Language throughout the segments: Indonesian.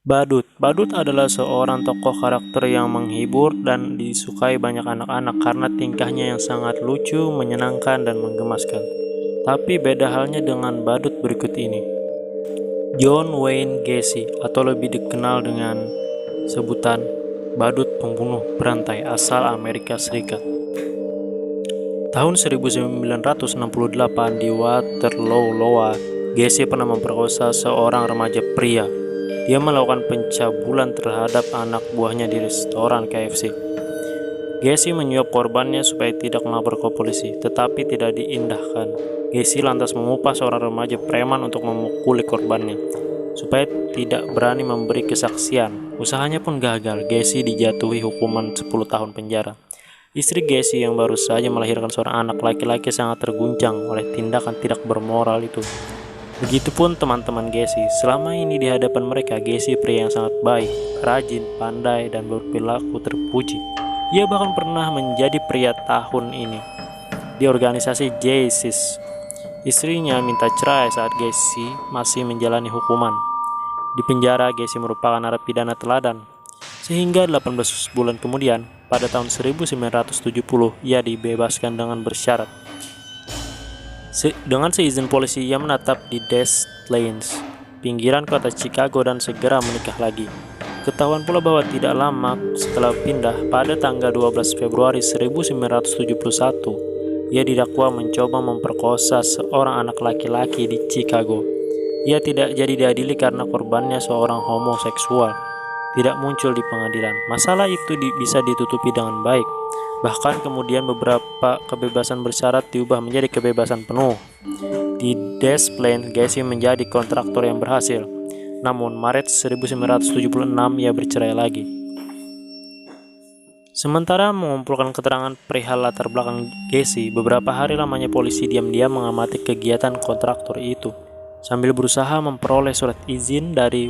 Badut. Badut adalah seorang tokoh karakter yang menghibur dan disukai banyak anak-anak karena tingkahnya yang sangat lucu, menyenangkan, dan menggemaskan. Tapi beda halnya dengan badut berikut ini. John Wayne Gacy, atau lebih dikenal dengan sebutan badut pembunuh berantai asal Amerika Serikat. Tahun 1968 di Waterloo, Iowa, Gacy pernah memperkosa seorang remaja pria. Dia melakukan pencabulan terhadap anak buahnya di restoran KFC. Gacy menyuap korbannya supaya tidak melapor ke polisi, tetapi tidak diindahkan. Gacy lantas mengupah seorang remaja preman untuk memukuli korbannya, supaya tidak berani memberi kesaksian. Usahanya pun gagal. Gacy dijatuhi hukuman 10 tahun penjara. Istri Gacy yang baru saja melahirkan seorang anak laki-laki sangat terguncang oleh tindakan tidak bermoral itu. Begitupun teman-teman Gacy. Selama ini di hadapan mereka, Gacy pria yang sangat baik, rajin, pandai, dan berperilaku terpuji. Ia bahkan pernah menjadi pria tahun ini di organisasi JSIS. Istrinya minta cerai saat Gacy masih menjalani hukuman. Di penjara, Gacy merupakan narapidana teladan. Sehingga 18 bulan kemudian, pada tahun 1970, ia dibebaskan dengan bersyarat. Dengan seizin polisi, ia menetap di Des Plaines, pinggiran kota Chicago, dan segera menikah lagi. Ketahuan pula bahwa tidak lama setelah pindah, pada tanggal 12 Februari 1971, ia didakwa mencoba memperkosa seorang anak laki-laki di Chicago. Ia tidak jadi diadili karena korbannya seorang homoseksual. Tidak muncul di pengadilan. Masalah itu bisa ditutupi dengan baik. Bahkan kemudian beberapa kebebasan bersyarat diubah menjadi kebebasan penuh. Di Des Plaines, Gacy menjadi kontraktor yang berhasil. Namun Maret 1976 ia bercerai lagi. Sementara mengumpulkan keterangan perihal latar belakang Gacy, beberapa hari lamanya polisi diam-diam mengamati kegiatan kontraktor itu, sambil berusaha memperoleh surat izin dari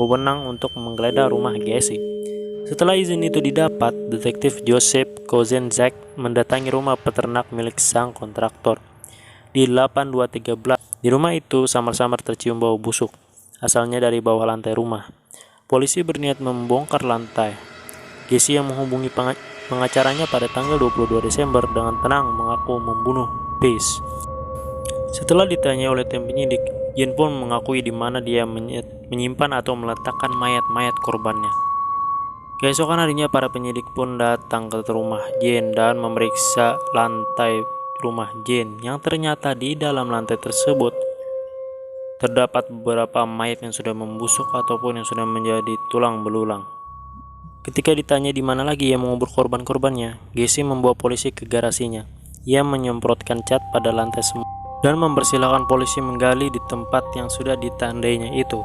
wewenang untuk menggeledah rumah Gacy. Setelah izin itu didapat, detektif Joseph Kozenczak mendatangi rumah peternak milik sang kontraktor di 8213. Di rumah itu samar-samar tercium bau busuk, asalnya dari bawah lantai rumah. Polisi berniat membongkar lantai. Gacy yang menghubungi pengacaranya pada tanggal 22 Desember dengan tenang mengaku membunuh Pace. Setelah ditanya oleh tim penyidik, Jane pun mengakui di mana dia menyimpan atau meletakkan mayat-mayat korbannya. Keesokan harinya para penyidik pun datang ke rumah Jane dan memeriksa lantai rumah Jane, yang ternyata di dalam lantai tersebut terdapat beberapa mayat yang sudah membusuk ataupun yang sudah menjadi tulang belulang. Ketika ditanya di mana lagi ia mengubur korban-korbannya, Gacy membawa polisi ke garasinya. Ia menyemprotkan cat pada lantai semua dan mempersilahkan polisi menggali di tempat yang sudah ditandainya itu.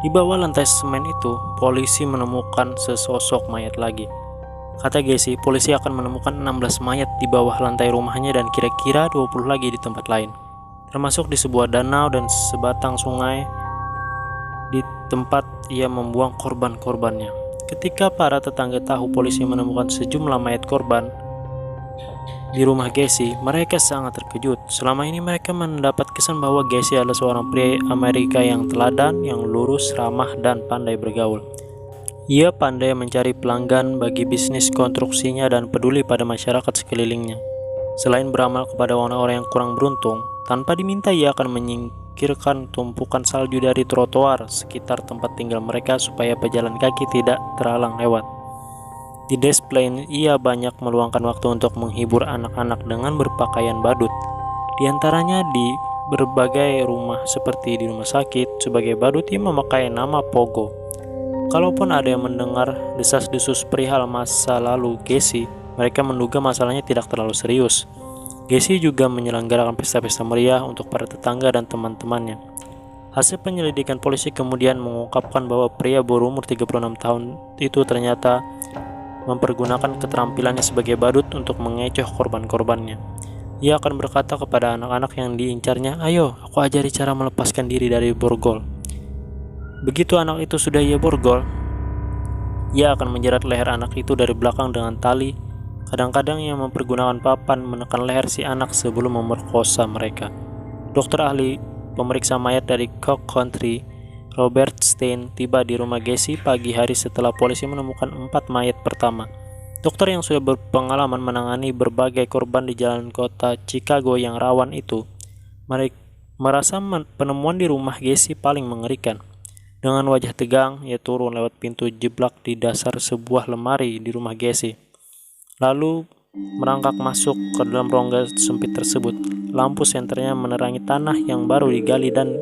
Di bawah lantai semen itu, polisi menemukan sesosok mayat lagi. Kata Gacy, polisi akan menemukan 16 mayat di bawah lantai rumahnya dan kira-kira 20 lagi di tempat lain, termasuk di sebuah danau dan sebatang sungai di tempat ia membuang korban-korbannya. Ketika para tetangga tahu polisi menemukan sejumlah mayat korban di rumah Gacy, mereka sangat terkejut. Selama ini mereka mendapat kesan bahwa Gacy adalah seorang pria Amerika yang teladan, yang lurus, ramah, dan pandai bergaul. Ia pandai mencari pelanggan bagi bisnis konstruksinya dan peduli pada masyarakat sekelilingnya. Selain beramal kepada orang-orang yang kurang beruntung, tanpa diminta ia akan menyingkirkan tumpukan salju dari trotoar sekitar tempat tinggal mereka supaya pejalan kaki tidak terhalang lewat. Di Des Plaines, ia banyak meluangkan waktu untuk menghibur anak-anak dengan berpakaian badut. Di antaranya di berbagai rumah seperti di rumah sakit, sebagai badut ia memakai nama Pogo. Kalaupun ada yang mendengar desas-desus perihal masa lalu Gacy, mereka menduga masalahnya tidak terlalu serius. Gacy juga menyelenggarakan pesta-pesta meriah untuk para tetangga dan teman-temannya. Hasil penyelidikan polisi kemudian mengungkapkan bahwa pria berumur 36 tahun itu ternyata mempergunakan keterampilannya sebagai badut untuk mengecoh korban-korbannya. Ia akan berkata kepada anak-anak yang diincarnya, "Ayo, aku ajari cara melepaskan diri dari borgol." Begitu anak itu sudah ia borgol, ia akan menjerat leher anak itu dari belakang dengan tali. Kadang-kadang ia mempergunakan papan menekan leher si anak sebelum memerkosa mereka. Dokter ahli pemeriksa mayat dari Cook County Robert Stein tiba di rumah Gacy pagi hari setelah polisi menemukan 4 mayat pertama. Dokter yang sudah berpengalaman menangani berbagai korban di jalan kota Chicago yang rawan itu merasa penemuan di rumah Gacy paling mengerikan. Dengan wajah tegang, ia turun lewat pintu jeblak di dasar sebuah lemari di rumah Gacy. Lalu merangkak masuk ke dalam rongga sempit tersebut. Lampu senternya menerangi tanah yang baru digali dan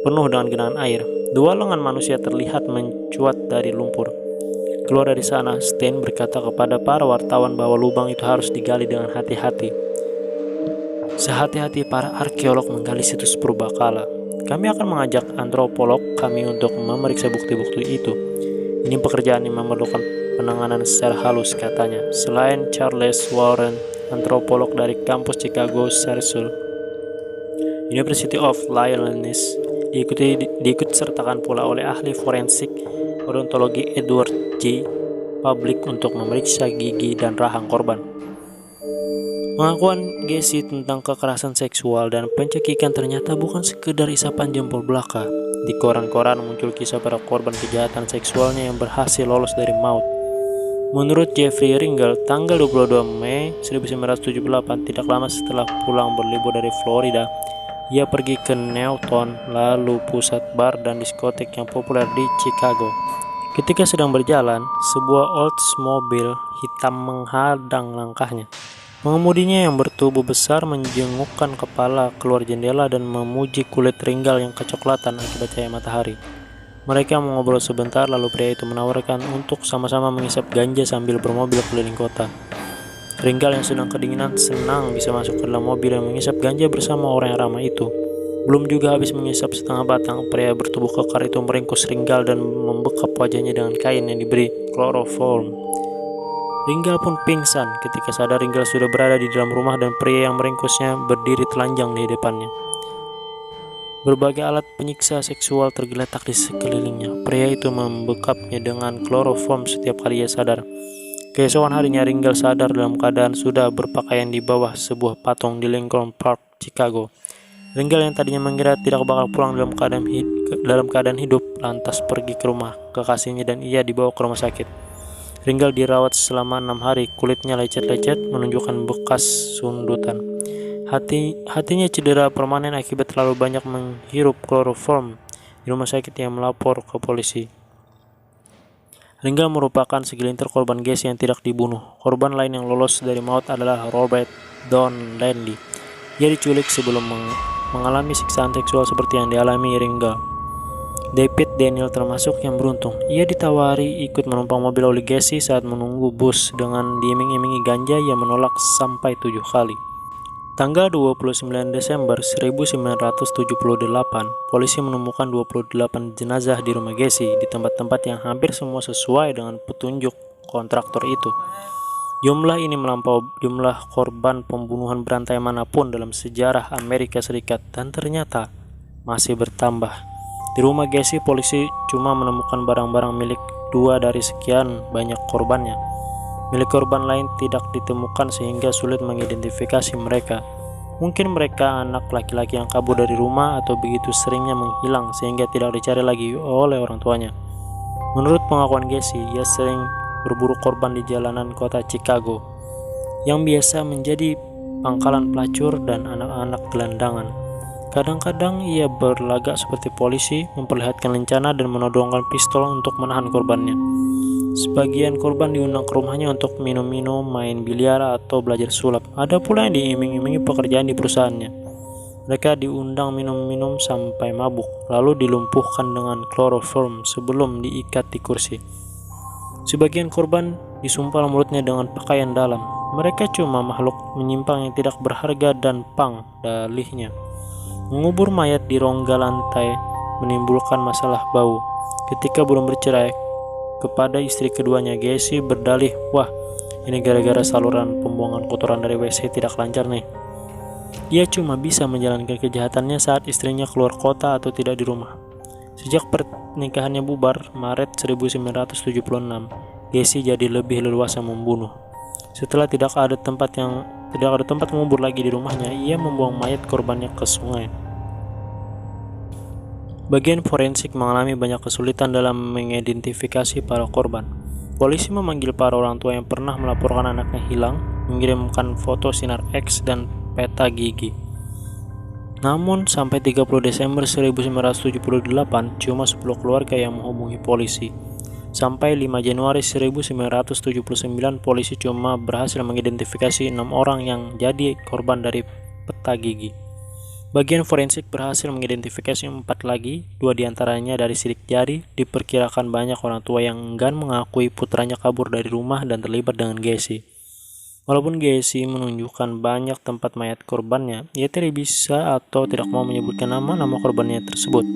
penuh dengan genangan air. 2 lengan manusia terlihat mencuat dari lumpur. Keluar dari sana, Stein berkata kepada para wartawan bahwa lubang itu harus digali dengan hati-hati. Sehati-hati para arkeolog menggali situs purbakala. Kami akan mengajak antropolog kami untuk memeriksa bukti-bukti itu. Ini pekerjaan yang memerlukan penanganan secara halus, katanya. Selain Charles Warren, antropolog dari kampus Chicago Cecil University of Illinois, diikut sertakan pula oleh ahli forensik odontologi Edward J. Public untuk memeriksa gigi dan rahang korban. Pengakuan Gacy tentang kekerasan seksual dan pencekikan ternyata bukan sekedar isapan jempol belaka. Di koran-koran muncul kisah para korban kejahatan seksualnya yang berhasil lolos dari maut. Menurut Jeffrey Ringel, tanggal 22 Mei 1978, tidak lama setelah pulang berlibur dari Florida, ia pergi ke Newton, lalu pusat bar dan diskotek yang populer di Chicago. Ketika sedang berjalan, sebuah Oldsmobile hitam menghadang langkahnya. Pengemudinya yang bertubuh besar menjengukkan kepala keluar jendela dan memuji kulit Ringel yang kecoklatan akibat cahaya matahari. Mereka mengobrol sebentar, lalu pria itu menawarkan untuk sama-sama mengisap ganja sambil bermobil keliling kota. Ringel yang sedang kedinginan senang bisa masuk ke dalam mobil dan mengisap ganja bersama orang yang ramah itu. Belum juga habis mengisap setengah batang, pria bertubuh kekar itu meringkus Ringel dan membekap wajahnya dengan kain yang diberi kloroform. Ringel pun pingsan. Ketika sadar, Ringel sudah berada di dalam rumah dan pria yang meringkusnya berdiri telanjang di depannya. Berbagai alat penyiksa seksual tergeletak di sekelilingnya. Pria itu membekapnya dengan kloroform setiap kali ia sadar. Keesokan harinya, Ringel sadar dalam keadaan sudah berpakaian di bawah sebuah patung di Lincoln Park, Chicago. Ringel yang tadinya mengira tidak bakal pulang dalam keadaan hidup, lantas pergi ke rumah kekasihnya dan ia dibawa ke rumah sakit. Ringel dirawat selama 6 hari, kulitnya lecet-lecet menunjukkan bekas sundutan. Hatinya cedera permanen akibat terlalu banyak menghirup kloroform. Di rumah sakit ia melapor ke polisi. Ringel merupakan segelintir korban Gacy yang tidak dibunuh. Korban lain yang lolos dari maut adalah Robert Don Landy. Ia diculik sebelum mengalami siksaan seksual seperti yang dialami Ringel. David Daniel termasuk yang beruntung. Ia ditawari ikut menumpang mobil oleh Gacy saat menunggu bus. Dengan diiming-imingi ganja, ia menolak sampai 7 kali. Tanggal 29 Desember 1978, polisi menemukan 28 jenazah di rumah Gacy di tempat-tempat yang hampir semua sesuai dengan petunjuk kontraktor itu. Jumlah ini melampaui jumlah korban pembunuhan berantai manapun dalam sejarah Amerika Serikat dan ternyata masih bertambah. Di rumah Gacy, polisi cuma menemukan barang-barang milik 2 dari sekian banyak korbannya. Milik korban lain tidak ditemukan sehingga sulit mengidentifikasi mereka. Mungkin mereka anak laki-laki yang kabur dari rumah atau begitu seringnya menghilang sehingga tidak dicari lagi oleh orang tuanya. Menurut pengakuan Gacy, ia sering berburu korban di jalanan kota Chicago yang biasa menjadi pangkalan pelacur dan anak-anak gelandangan. Kadang-kadang ia berlagak seperti polisi, memperlihatkan lencana dan menodongkan pistol untuk menahan korbannya. Sebagian korban diundang ke rumahnya untuk minum-minum, main biliar, atau belajar sulap. Ada pula yang diiming-imingi pekerjaan di perusahaannya. Mereka diundang minum-minum sampai mabuk, lalu dilumpuhkan dengan kloroform sebelum diikat di kursi. Sebagian korban disumpal mulutnya dengan pakaian dalam. Mereka cuma makhluk menyimpang yang tidak berharga dan pang, dalihnya. Mengubur mayat di rongga lantai menimbulkan masalah bau. Ketika belum bercerai, kepada istri keduanya, Gacy berdalih, "Wah, ini gara-gara saluran pembuangan kotoran dari WC tidak lancar nih." Ia cuma bisa menjalankan kejahatannya saat istrinya keluar kota atau tidak di rumah. Sejak pernikahannya bubar, Maret 1976, Gacy jadi lebih leluasa membunuh. Setelah tidak ada tempat mengubur lagi di rumahnya, ia membuang mayat korbannya ke sungai. Bagian forensik mengalami banyak kesulitan dalam mengidentifikasi para korban. Polisi memanggil para orang tua yang pernah melaporkan anaknya hilang, mengirimkan foto sinar X dan peta gigi. Namun, sampai 30 Desember 1978, cuma 10 keluarga yang menghubungi polisi. Sampai 5 Januari 1979, polisi cuma berhasil mengidentifikasi 6 orang yang jadi korban dari peta gigi. Bagian forensik berhasil mengidentifikasi 4 lagi, 2 diantaranya dari sidik jari. Diperkirakan banyak orang tua yang enggan mengakui putranya kabur dari rumah dan terlibat dengan Gacy. Walaupun Gacy menunjukkan banyak tempat mayat korbannya, ia tidak bisa atau tidak mau menyebutkan nama-nama korbannya tersebut.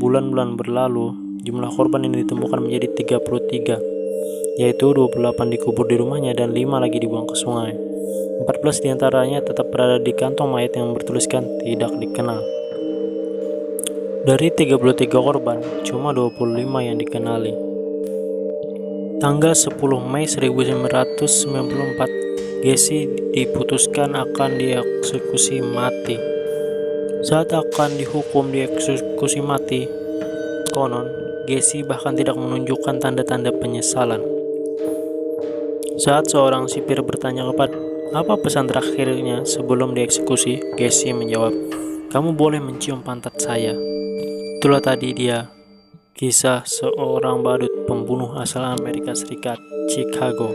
Bulan-bulan berlalu, jumlah korban yang ditemukan menjadi 33, yaitu 28 dikubur di rumahnya dan 5 lagi dibuang ke sungai. 14 diantaranya tetap berada di kantong mayat yang bertuliskan tidak dikenal. Dari 33 korban, cuma 25 yang dikenali. Tanggal 10 Mei 1994, Gacy diputuskan akan dieksekusi mati. Saat akan dihukum dieksekusi mati, konon, Gacy bahkan tidak menunjukkan tanda-tanda penyesalan. Saat seorang sipir bertanya kepada apa pesan terakhirnya sebelum dieksekusi, Gacy menjawab, "Kamu boleh mencium pantat saya." Itulah tadi dia, kisah seorang badut pembunuh asal Amerika Serikat, Chicago.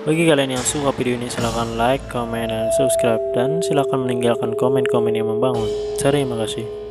Bagi kalian yang suka video ini, silahkan like, comment, dan subscribe, dan silahkan meninggalkan komen-komen yang membangun. Terima kasih.